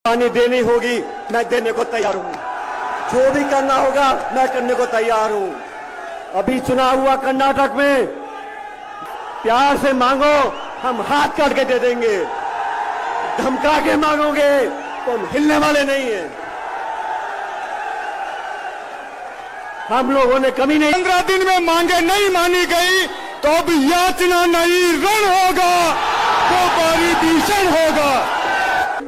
पानी देनी होगी, मैं देने को तैयार हूं। जो भी करना होगा मैं करने को तैयार हूं। अभी चुनाव हुआ कर्नाटक में, प्यार से मांगो हम हाथ काट के दे देंगे, धमका के मांगोगे तो हम हिलने वाले नहीं हैं। हम लोगों ने कमी नहीं। 15 दिन में मांगे नहीं मानी गई तो अब याचना नहीं रण होगा, तो बारी भीषण होगा।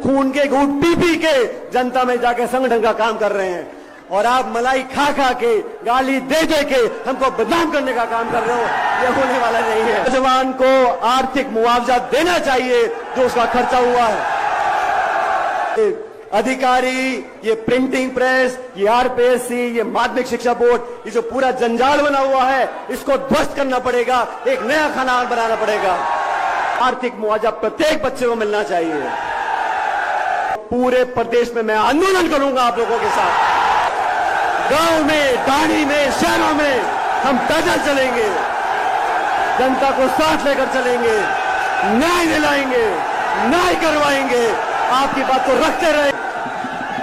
खून के घूंट पी पी के जनता में जाके संगठन का काम कर रहे हैं और आप मलाई खा खा के, गाली दे दे के हमको बदनाम करने का काम कर रहे हो। ये होने वाला नहीं है। नौजवान को आर्थिक मुआवजा देना चाहिए जो उसका खर्चा हुआ है। अधिकारी, ये प्रिंटिंग प्रेस, ये आरपीएससी, ये माध्यमिक शिक्षा बोर्ड, ये जो पूरा जंजाल बना हुआ है, इसको ध्वस्त करना पड़ेगा, एक नया खाना बनाना पड़ेगा। आर्थिक मुआवजा प्रत्येक बच्चे को मिलना चाहिए। पूरे प्रदेश में मैं आंदोलन करूंगा आप लोगों के साथ। गांव में, ढाणी में, शहरों में हम पैदल चलेंगे, जनता को साथ लेकर चलेंगे, न्याय दिलाएंगे, न्याय करवाएंगे। आपकी बात को रखते रहे।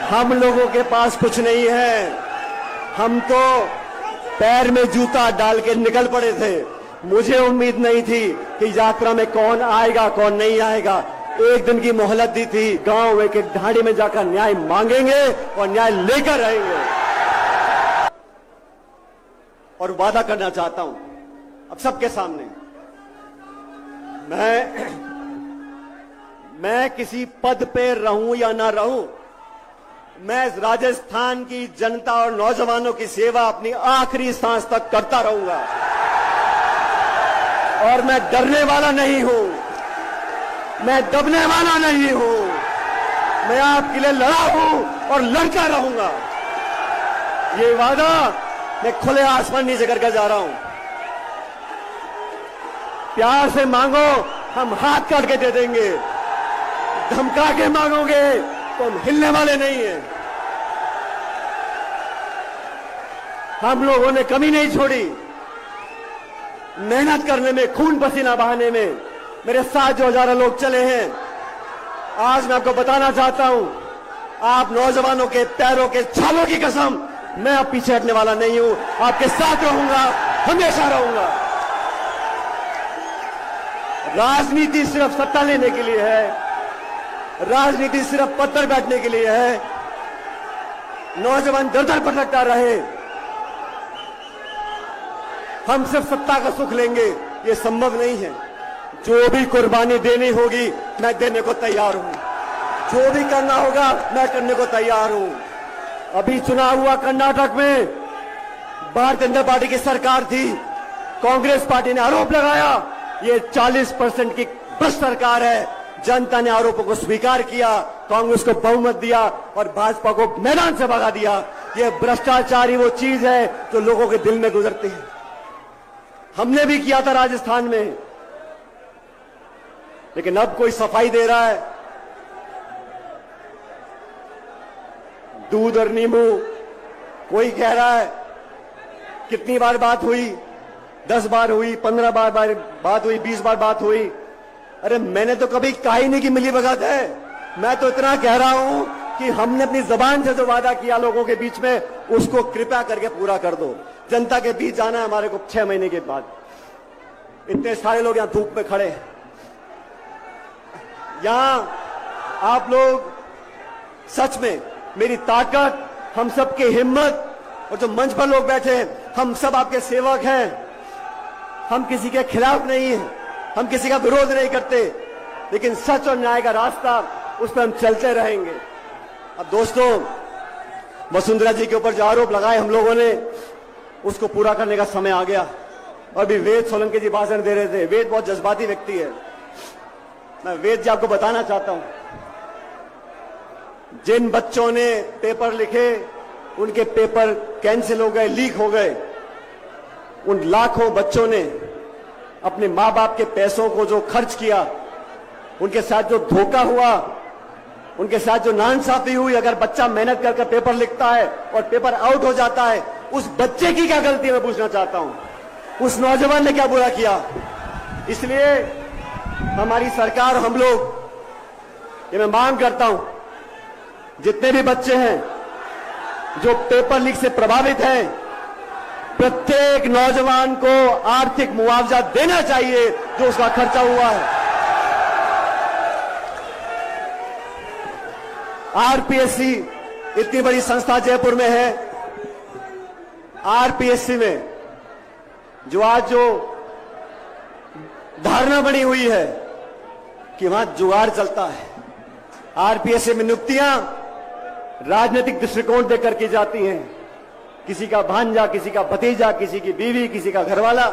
हम लोगों के पास कुछ नहीं है, हम तो पैर में जूता डाल के निकल पड़े थे। मुझे उम्मीद नहीं थी कि यात्रा में कौन आएगा कौन नहीं आएगा। एक दिन की मोहलत दी थी, गांव एक एक ढाणी में जाकर न्याय मांगेंगे और न्याय लेकर आएंगे। और वादा करना चाहता हूं अब सबके सामने, मैं किसी पद पे रहूं या ना रहूं, मैं राजस्थान की जनता और नौजवानों की सेवा अपनी आखिरी सांस तक करता रहूंगा। और मैं डरने वाला नहीं हूं, मैं दबने वाला नहीं हूं। मैं आपके लिए लड़ा हूं और लड़ता रहूंगा। ये वादा मैं खुले आसमान नीचे करके जा रहा हूं। प्यार से मांगो हम हाथ काट के दे देंगे, धमका के मांगोगे तो हम हिलने वाले नहीं हैं। हम लोगों ने कमी नहीं छोड़ी मेहनत करने में, खून पसीना बहाने में। मेरे साथ जो हजारों लोग चले हैं, आज मैं आपको बताना चाहता हूं, आप नौजवानों के पैरों के छालों की कसम, मैं अब पीछे हटने वाला नहीं हूं। आपके साथ रहूंगा, हमेशा रहूंगा। राजनीति सिर्फ सत्ता लेने के लिए है, राजनीति सिर्फ पद पर बैठने के लिए है। नौजवान दर दर भटकता रहे, हम सिर्फ सत्ता का सुख लेंगे, ये संभव नहीं है। जो भी कुर्बानी देनी होगी मैं देने को तैयार हूं। जो भी करना होगा मैं करने को तैयार हूं। अभी चुनाव हुआ कर्नाटक में, भारतीय जनता पार्टी की सरकार थी। कांग्रेस पार्टी ने आरोप लगाया ये 40% की भ्रष्ट सरकार है। जनता ने आरोपों को स्वीकार किया, कांग्रेस को बहुमत दिया और भाजपा को मैदान से भगा दिया। ये भ्रष्टाचार ही वो चीज है जो लोगों के दिल में गुजरती है। हमने भी किया था राजस्थान में, लेकिन अब कोई सफाई दे रहा है, दूध और नींबू। कोई कह रहा है कितनी बार बात हुई, 10 बार हुई, 15 बार बात हुई, 20 बार बात हुई। अरे मैंने तो कभी कहा ही नहीं कि मिलीभगत है। मैं तो इतना कह रहा हूं कि हमने अपनी जबान से जो वादा किया लोगों के बीच में, उसको कृपया करके पूरा कर दो। जनता के बीच जाना है हमारे को 6 महीने के बाद। इतने सारे लोग यहां धूप में खड़े, यहां आप लोग सच में मेरी ताकत, हम सबकी हिम्मत, और जो मंच पर लोग बैठे हैं, हम सब आपके सेवक हैं। हम किसी के खिलाफ नहीं हैं, हम किसी का विरोध नहीं करते, लेकिन सच और न्याय का रास्ता, उस पर हम चलते रहेंगे। अब दोस्तों, वसुंधरा जी के ऊपर जो आरोप लगाए हम लोगों ने, उसको पूरा करने का समय आ गया। और अभी वेद सोलंकी जी भाषण दे रहे थे। वेद बहुत जज्बाती व्यक्ति है। मैं वेद जी आपको बताना चाहता हूं, जिन बच्चों ने पेपर लिखे उनके पेपर कैंसिल हो गए, लीक हो गए। उन लाखों बच्चों ने अपने मां बाप के पैसों को जो खर्च किया, उनके साथ जो धोखा हुआ, उनके साथ जो नाइंसाफी हुई, अगर बच्चा मेहनत करके पेपर लिखता है और पेपर आउट हो जाता है, उस बच्चे की क्या गलती है मैं पूछना चाहता हूं। उस नौजवान ने क्या बुरा किया। इसलिए हमारी सरकार, हम लोग, ये मैं मांग करता हूं जितने भी बच्चे हैं जो पेपर लीक से प्रभावित हैं, प्रत्येक नौजवान को आर्थिक मुआवजा देना चाहिए जो उसका खर्चा हुआ है। आरपीएससी इतनी बड़ी संस्था जयपुर में है। आरपीएससी में जो धारणा बनी हुई है कि वहां जुगाड़ चलता है। आरपीएससी में नियुक्तियां राजनीतिक दृष्टिकोण देकर की जाती हैं। किसी का भांजा, किसी का भतीजा, किसी की बीवी, किसी का घरवाला।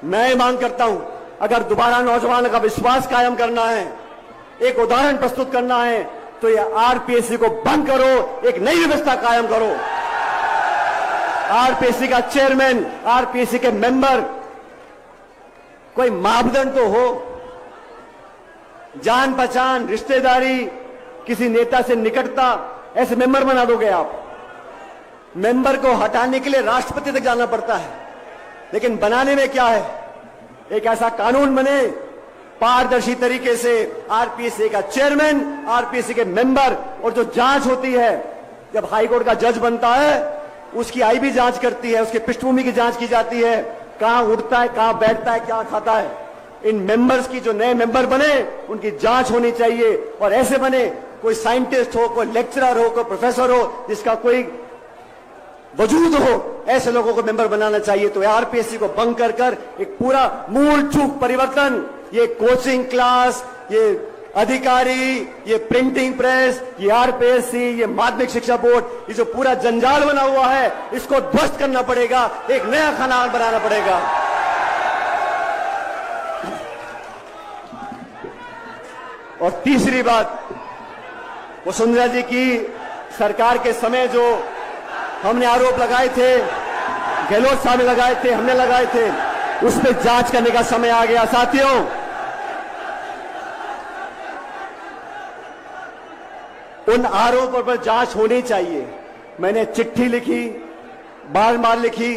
मैं मांग करता हूं, अगर दोबारा नौजवानों का विश्वास कायम करना है, एक उदाहरण प्रस्तुत करना है, तो ये आरपीएससी को बंद करो, एक नई व्यवस्था कायम करो। आरपीएससी का चेयरमैन, आरपीएससी के मेंबर, कोई मापदंड तो हो। जान पहचान, रिश्तेदारी, किसी नेता से निकटता, ऐसे मेंबर बना दोगे आप। मेंबर को हटाने के लिए राष्ट्रपति तक जाना पड़ता है, लेकिन बनाने में क्या है, एक ऐसा कानून बने पारदर्शी तरीके से। आरपीएससी का चेयरमैन, आरपीएससी के मेंबर, और जो जांच होती है, जब हाईकोर्ट का जज बनता है उसकी आईबी जांच करती है, उसकी पृष्ठभूमि की जांच की जाती है, कहां उठता है, कहां बैठता है, क्या खाता है। इन मेंबर्स की, जो नए मेंबर बने, उनकी जांच होनी चाहिए, और ऐसे बने कोई साइंटिस्ट हो, कोई लेक्चरर हो, कोई प्रोफेसर हो, जिसका कोई वजूद हो, ऐसे लोगों को मेंबर बनाना चाहिए। तो आरपीएससी को भंग कर एक पूरा मूल चूक परिवर्तन, ये कोचिंग क्लास, ये अधिकारी, ये प्रिंटिंग प्रेस, ये आरपीएससी, ये माध्यमिक शिक्षा बोर्ड, ये जो पूरा जंजाल बना हुआ है, इसको ध्वस्त करना पड़ेगा, एक नया खाना बनाना पड़ेगा। और तीसरी बात, वसुंधरा जी की सरकार के समय जो हमने आरोप लगाए थे, गहलोत साहब ने लगाए थे, हमने लगाए थे, उस पर जांच करने का समय आ गया। साथियों, उन आरोपों पर जांच होनी चाहिए। मैंने चिट्ठी लिखी, बार बार लिखी,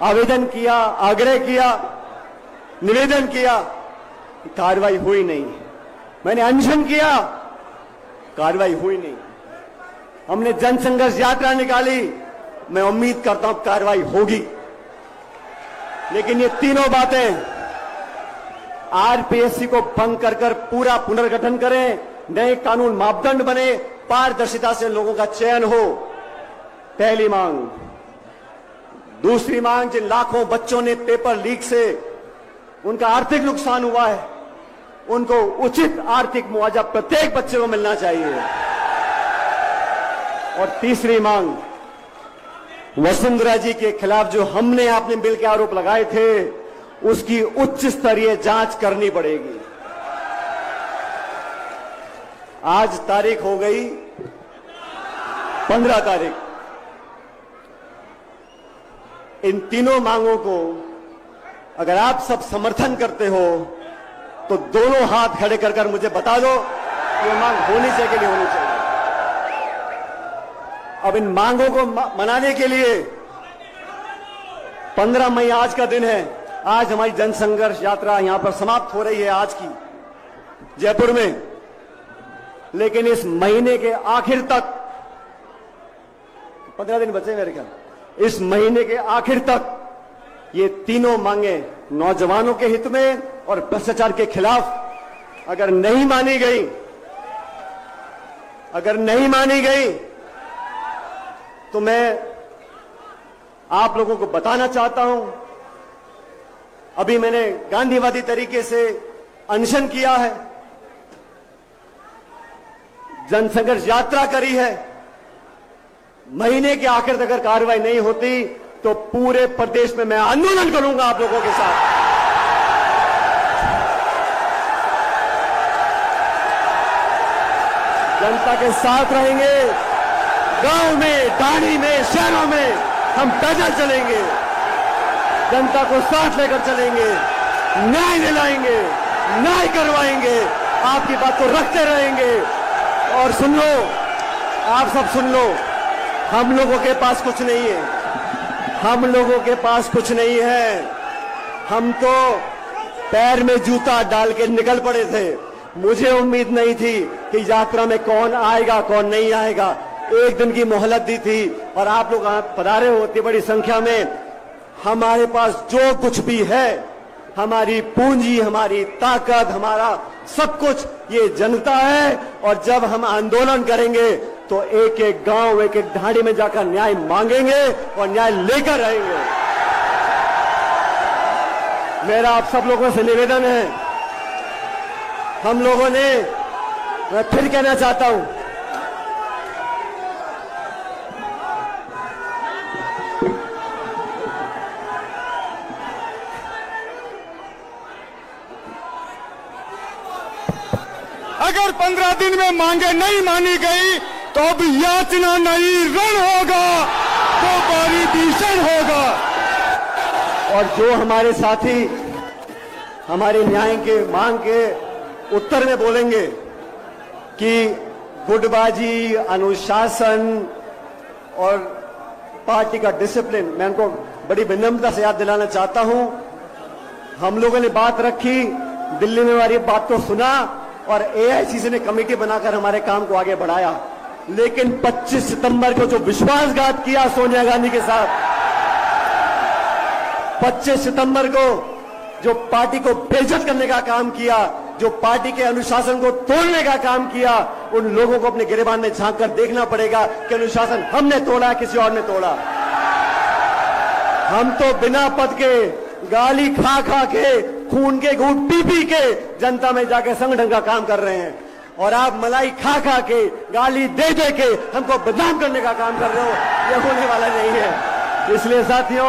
आवेदन किया, आग्रह किया, निवेदन किया, कार्रवाई हुई नहीं। मैंने अनशन किया, कार्रवाई हुई नहीं। हमने जनसंघर्ष यात्रा निकाली, मैं उम्मीद करता हूं कार्रवाई होगी। लेकिन ये तीनों बातें आरपीएससी को भंग कर पूरा पुनर्गठन करें, नए कानून मापदंड बने, पारदर्शिता से लोगों का चयन हो, पहली मांग। दूसरी मांग, जिन लाखों बच्चों ने पेपर लीक से उनका आर्थिक नुकसान हुआ है, उनको उचित आर्थिक मुआवजा प्रत्येक बच्चे को मिलना चाहिए। और तीसरी मांग, वसुंधरा जी के खिलाफ जो हमने आपने मिल के आरोप लगाए थे, उसकी उच्च स्तरीय जांच करनी पड़ेगी। आज तारीख हो गई 15 तारीख। इन तीनों मांगों को अगर आप सब समर्थन करते हो, तो दोनों हाथ खड़े कर मुझे बता दो कि ये मांग होनी चाहिए कि नहीं होनी चाहिए। अब इन मांगों को मनाने के लिए 15 मई आज का दिन है। आज हमारी जनसंघर्ष यात्रा यहां पर समाप्त हो रही है, आज की जयपुर में। लेकिन इस महीने के आखिर तक, 15 दिन बचे मेरे ख्याल, इस महीने के आखिर तक ये तीनों मांगे नौजवानों के हित में और भ्रष्टाचार के खिलाफ अगर नहीं मानी गई, तो मैं आप लोगों को बताना चाहता हूं, अभी मैंने गांधीवादी तरीके से अनशन किया है, जनसंघर्ष यात्रा करी है। महीने के आखिर तक अगर कार्रवाई नहीं होती, तो पूरे प्रदेश में मैं आंदोलन करूंगा आप लोगों के साथ। जनता के साथ रहेंगे, गांव में, डाणी में, शहरों में हम पैदल चलेंगे, जनता को साथ लेकर चलेंगे, न्याय दिलाएंगे, न्याय करवाएंगे, आपकी बात को रखते रहेंगे। और सुन लो, आप सब सुन लो, हम लोगों के पास कुछ नहीं है, हम लोगों के पास कुछ नहीं है। हम तो पैर में जूता डाल के निकल पड़े थे, मुझे उम्मीद नहीं थी कि यात्रा में कौन आएगा कौन नहीं आएगा। एक दिन की मोहलत दी थी और आप लोग पधारे हो इतनी बड़ी संख्या में। हमारे पास जो कुछ भी है, हमारी पूंजी, हमारी ताकत, हमारा सब कुछ ये जनता है। और जब हम आंदोलन करेंगे तो एक एक गांव, एक एक ढाणी में जाकर न्याय मांगेंगे और न्याय लेकर आएंगे। मेरा आप सब लोगों से निवेदन है, हम लोगों ने, मैं फिर कहना चाहता हूं, अगर 15 दिन में मांगे नहीं मानी गई तो अब याचना नहीं रण होगा, वो भारी भीषण होगा। और जो हमारे साथी हमारे न्याय के मांग के उत्तर में बोलेंगे कि गुटबाजी, अनुशासन और पार्टी का डिसिप्लिन, मैं उनको बड़ी विनम्रता से याद दिलाना चाहता हूं। हम लोगों ने बात रखी, दिल्ली में हमारी बात को सुना और एआईसीसी ने कमेटी बनाकर हमारे काम को आगे बढ़ाया। लेकिन 25 सितंबर को जो विश्वासघात किया सोनिया गांधी के साथ, 25 सितंबर को जो पार्टी को बेइज्जत करने का काम किया, जो पार्टी के अनुशासन को तोड़ने का काम किया, उन लोगों को अपने गिरेबान में झांक कर देखना पड़ेगा कि अनुशासन हमने तोड़ा, किसी और ने तोड़ा। हम तो बिना पद के, गाली खा खा के, खून के घूंट पी पी के जनता में जाके संगठन का काम कर रहे हैं, और आप मलाई खा खा के, गाली दे दे के हमको बदनाम करने का काम कर रहे हो। यह होने वाला नहीं है। इसलिए साथियों,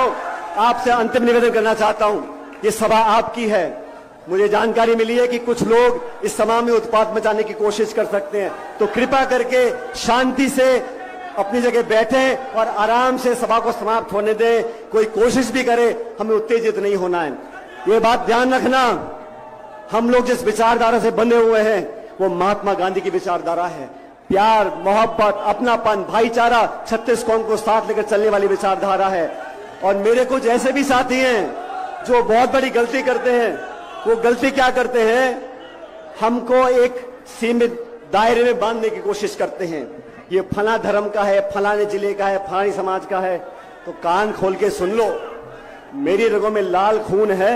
आपसे अंतिम निवेदन करना चाहता हूं, ये सभा आपकी है। मुझे जानकारी मिली है कि कुछ लोग इस सभा में उत्पात मचाने की कोशिश कर सकते हैं, तो कृपया करके शांति से अपनी जगह बैठें और आराम से सभा को समाप्त होने दें। कोई कोशिश भी करे, हमें उत्तेजित नहीं होना है। ये बात ध्यान रखना, हम लोग जिस विचारधारा से बने हुए हैं वो महात्मा गांधी की विचारधारा है। प्यार, मोहब्बत, अपनापन, भाईचारा, 36 कौम को साथ लेकर चलने वाली विचारधारा है। और मेरे कुछ ऐसे भी साथी हैं जो बहुत बड़ी गलती करते हैं। वो गलती क्या करते हैं, हमको एक सीमित दायरे में बांधने की कोशिश करते हैं। ये फला धर्म का है, फलाने जिले का है, फलानी समाज का है। तो कान खोल के सुन लो, मेरी रगों में लाल खून है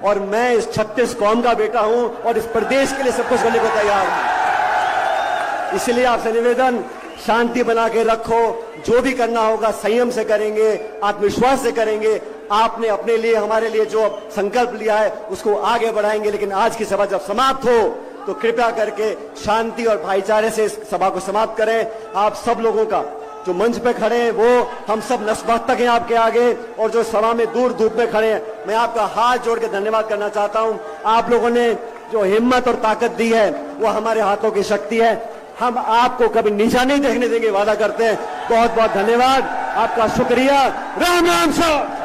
और मैं इस 36 कौम का बेटा हूं और इस प्रदेश के लिए सब कुछ करने को तैयार हूं। इसलिए आपसे निवेदन, शांति बना के रखो। जो भी करना होगा संयम से करेंगे, आत्मविश्वास से करेंगे। आपने अपने लिए, हमारे लिए जो संकल्प लिया है उसको आगे बढ़ाएंगे। लेकिन आज की सभा जब समाप्त हो तो कृपया करके शांति और भाईचारे से इस सभा को समाप्त करें। आप सब लोगों का, जो मंच पे खड़े हैं वो हम सब नतमस्तक हैं आपके आगे, और जो सभा में दूर धूप में खड़े हैं, मैं आपका हाथ जोड़ के धन्यवाद करना चाहता हूं। आप लोगों ने जो हिम्मत और ताकत दी है वो हमारे हाथों की शक्ति है। हम आपको कभी नीचा नहीं देखने देंगे, वादा करते हैं। बहुत बहुत धन्यवाद, आपका शुक्रिया। राम राम सर।